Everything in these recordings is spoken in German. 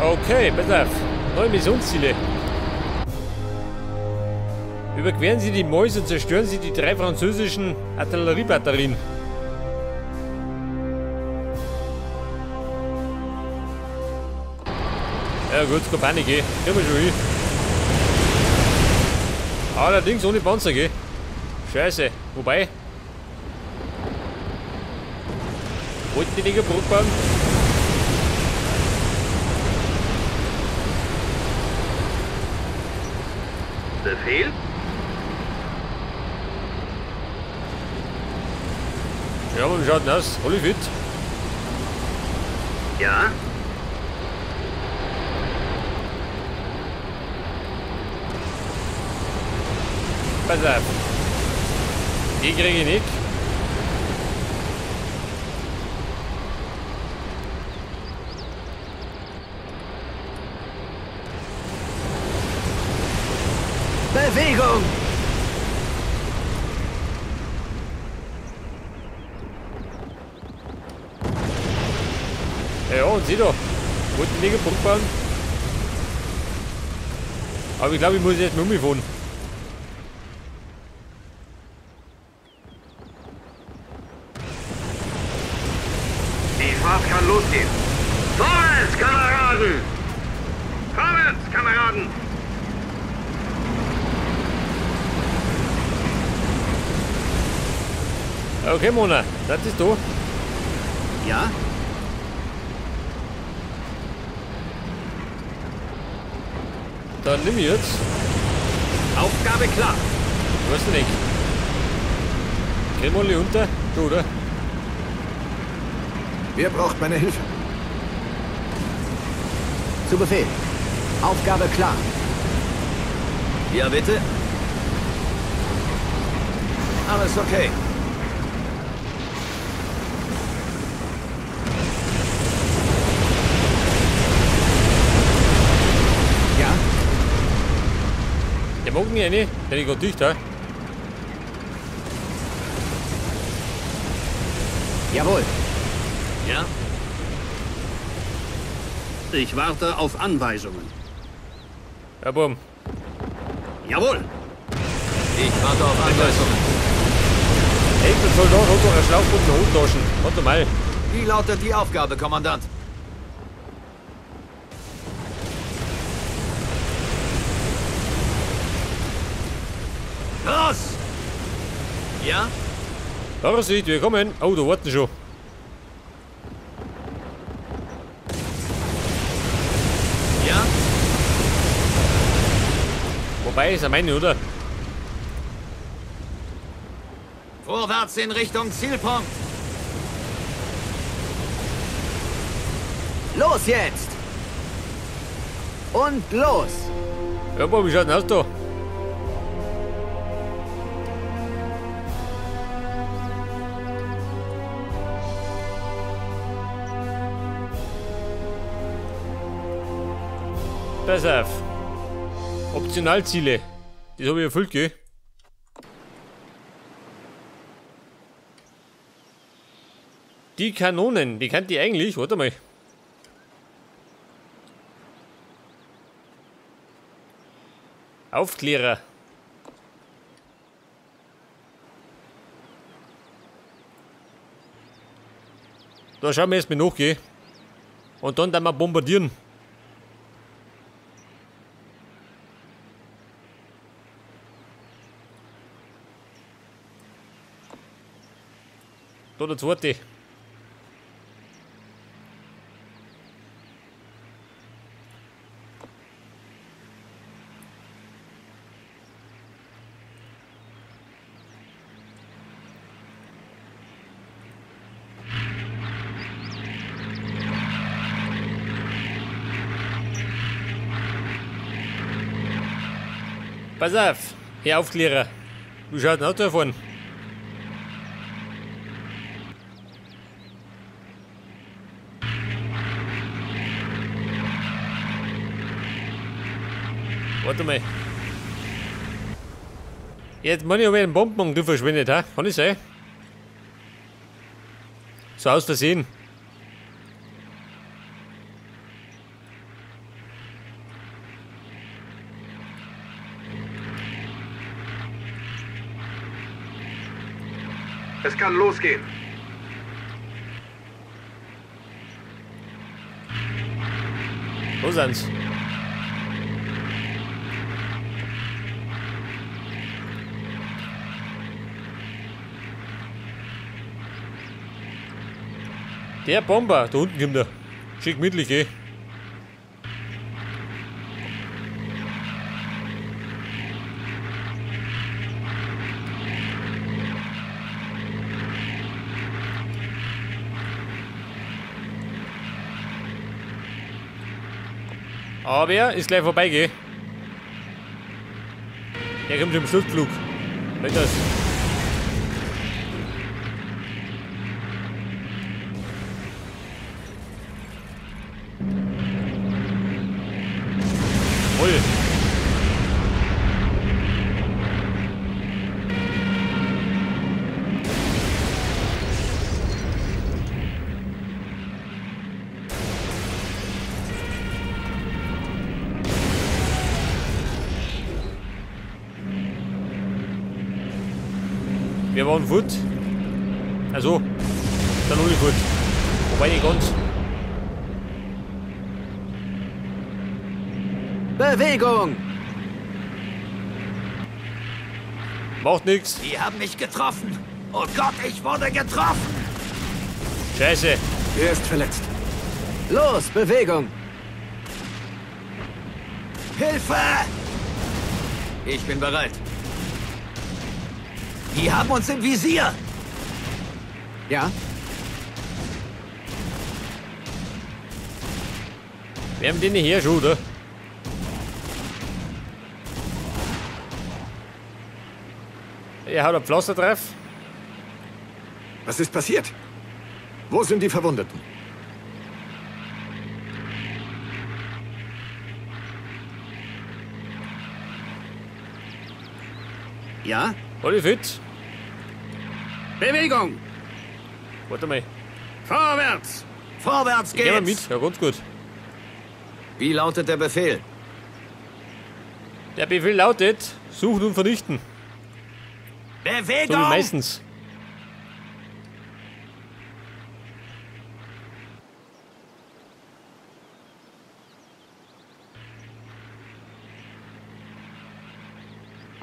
Okay, pass auf. Neue Missionsziele. Überqueren Sie die Mäuse und zerstören Sie die 3 französischen Artilleriebatterien. Ja gut, keine Panik, gell. Kriegen wir schon hin. Allerdings ohne Panzer, gell. Scheiße. Wobei. Wollten die nicht kaputt bauen? Befehl? Ja, aber wie schaut denn aus? Alle fit? Ja? Pass auf. Die kriege ich nicht. Bewegung! Ja, und sieh doch. Wollten die nicht kaputt bauen? Aber ich glaube, ich muss jetzt mal umfahren. Die Fahrt kann losgehen. Vorwärts, Kameraden! Vorwärts, Kameraden! Okay, Mona, das ist du. Ja? Dann nimm ich jetzt. Aufgabe klar. Du hast nicht. Kriegen wir alle unter? Du, oder? Wer braucht meine Hilfe? Zu Befehl. Aufgabe klar. Ja, bitte? Alles okay. Ja? Der mag mich nicht, denn ich gerade dicht, ha? Jawohl. Ja? Ich warte auf Anweisungen. Ja, Bum. Jawohl! Ich warte auf Anweisungen. Ey, der Soldat hat doch einen Schlauchboot in den Hochtaschen. Warte mal. Wie lautet die Aufgabe, Kommandant? Los! Ja? Vorsicht, wir kommen. Oh, da warten schon. Ja? Wobei, ist er meine, oder? Vorwärts in Richtung Zielpunkt. Los jetzt! Und los! Ja, Bum, wie schaut denn aus da? Pass auf. Optionalziele. Das habe ich erfüllt, gell? Die Kanonen, die kann die eigentlich. Warte mal. Aufklärer. Da schauen wir erstmal nach, gell? Und dann wir bombardieren. Da der zweite. Pass auf, Herr Aufklärer. Wie schaut ein Auto davon? Warte mal. Jetzt meine ich, ob ich einen Bombenangriff verschwendet, ha? Kann ich sein? So aus Versehen. Es kann losgehen. Wo sind's? Der Bomber, da unten kommt er. Schick mittig, eh. Aber er ist gleich vorbei, gell? Er kommt im Schlussflug. Wenn das. Voll. Wir waren gut. Also, dann noch nicht gut. Wobei nicht ganz. Bewegung! Macht nix. Die haben mich getroffen. Oh Gott, ich wurde getroffen. Scheiße. Er ist verletzt. Los, Bewegung! Hilfe! Ich bin bereit. Die haben uns im Visier. Ja? Wir haben den hier schon, oder? Er hat ein Pflaster drauf. Was ist passiert? Wo sind die Verwundeten? Ja? Alle fit? Bewegung! Warte mal. Vorwärts! Vorwärts Gehen wir geht's. mit? Ja, ganz gut. Wie lautet der Befehl? Der Befehl lautet, suchen und vernichten. So wie Bewegung! meistens.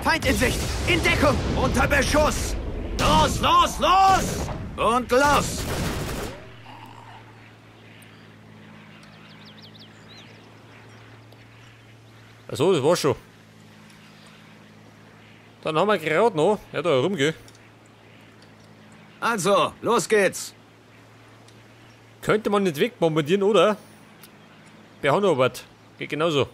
Feind in Sicht! In Deckung! Unter Beschuss! Los, los, los! Und los! Achso, das war schon. Dann haben wir gerade noch. Ja, da herumgehen. Also, los geht's! Könnte man nicht wegbombardieren, oder? Wir haben noch was. Geht genauso.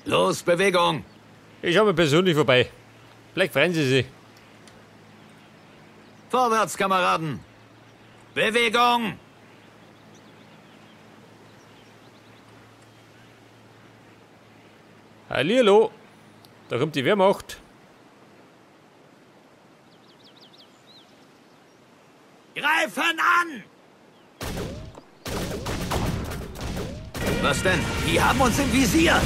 Los, Bewegung! Ich schau mal persönlich vorbei. Vielleicht freuen sie sich. Vorwärts, Kameraden! Bewegung! Hallihallo. Da kommt die Wehrmacht. Greifen an! Was denn? Die haben uns im Visier!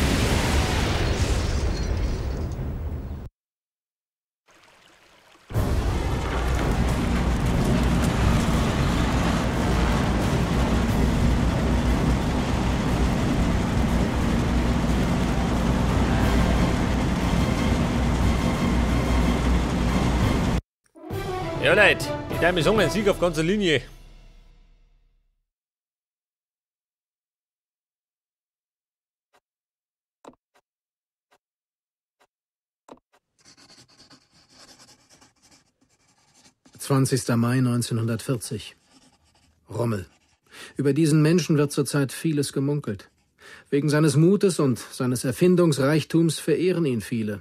Ja, Leute. Ich darf mir sagen, ein Sieg auf ganzer Linie. »20. Mai 1940. Rommel. Über diesen Menschen wird zurzeit vieles gemunkelt. Wegen seines Mutes und seines Erfindungsreichtums verehren ihn viele.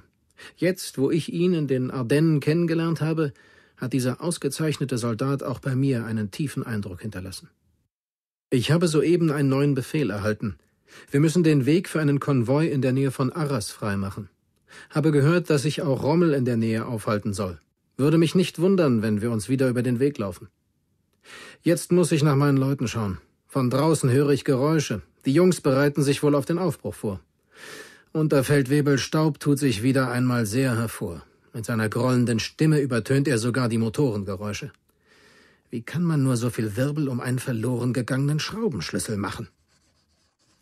Jetzt, wo ich ihn in den Ardennen kennengelernt habe, hat dieser ausgezeichnete Soldat auch bei mir einen tiefen Eindruck hinterlassen. Ich habe soeben einen neuen Befehl erhalten. Wir müssen den Weg für einen Konvoi in der Nähe von Arras freimachen. Habe gehört, dass sich auch Rommel in der Nähe aufhalten soll. Würde mich nicht wundern, wenn wir uns wieder über den Weg laufen. Jetzt muss ich nach meinen Leuten schauen. Von draußen höre ich Geräusche. Die Jungs bereiten sich wohl auf den Aufbruch vor. Unter Feldwebel Staub tut sich wieder einmal sehr hervor. Mit seiner grollenden Stimme übertönt er sogar die Motorengeräusche. Wie kann man nur so viel Wirbel um einen verloren gegangenen Schraubenschlüssel machen?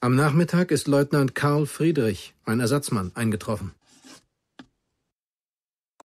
Am Nachmittag ist Leutnant Karl Friedrich, ein Ersatzmann, eingetroffen.